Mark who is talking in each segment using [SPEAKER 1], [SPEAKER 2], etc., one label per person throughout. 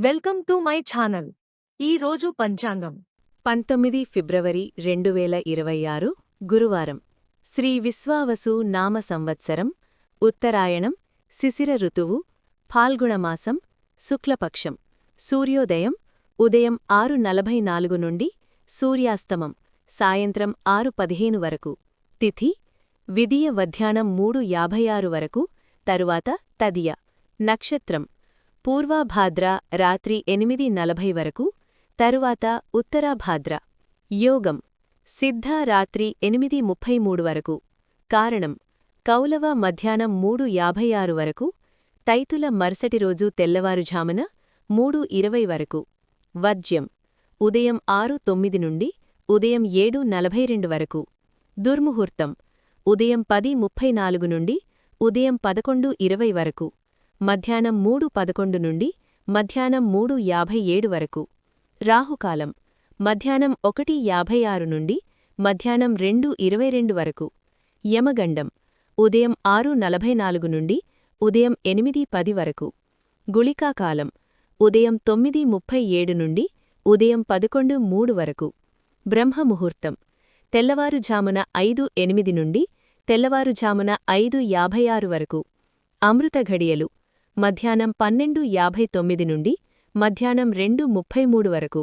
[SPEAKER 1] Welcome to my channel. ఈ రోజు పంచాంగం
[SPEAKER 2] 19 ఫిబ్రవరి 2026 గురువారం శ్రీ విశ్వావసు నామ సంవత్సరం ఉత్తరాయణం శిశిర ఋతువు ఫాల్గుణమాసం శుక్లపక్షం సూర్యోదయం ఉదయం 6:44 నుండి సూర్యాస్తమం సాయంత్రం 6:15 వరకు తిథి విదియ మధ్యాహ్నం 3:56 వరకు తరువాత తదియ నక్షత్రం పూర్వాభాద్ర రాత్రి 8:40 వరకు తరువాత ఉత్తరాభాద్ర యోగం సిద్ధ రాత్రి 8:33 వరకు కారణం కౌలవ మధ్యాహ్నం 3:56 వరకు తైతుల మరుసటి రోజు తెల్లవారుఝామున 3:20 వరకు వర్జ్యం ఉదయం 6:09 నుండి ఉదయం 7:42 వరకు దుర్ముహూర్తం ఉదయం 10:34 నుండి ఉదయం 11:20 వరకు మధ్యాహ్నం 3:11 నుండి మధ్యాహ్నం 3:57 వరకు రాహుకాలం మధ్యాహ్నం 1:56 నుండి మధ్యాహ్నం 2:22 వరకు యమగండం ఉదయం 6:44 నుండి ఉదయం 8:10 వరకు గుళికాకాలం ఉదయం 9:37 నుండి ఉదయం 11:03 వరకు బ్రహ్మముహూర్తం తెల్లవారుఝామున 5:08 నుండి తెల్లవారుఝామున 5:56 వరకు అమృత ఘడియలు మధ్యాహ్నం 12:59 నుండి మధ్యాహ్నం 2:33 వరకు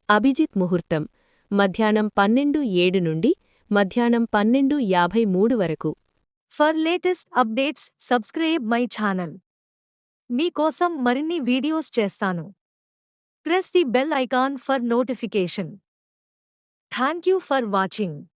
[SPEAKER 2] అభిజిత్ ముహూర్తం మధ్యాహ్నం 12:07 నుండి మధ్యాహ్నం 12:53 వరకు
[SPEAKER 1] for latest updates subscribe my channel. మీకోసం మరిన్ని వీడియోస్ చేస్తాను. Press the bell icon for notification. Thank you for watching.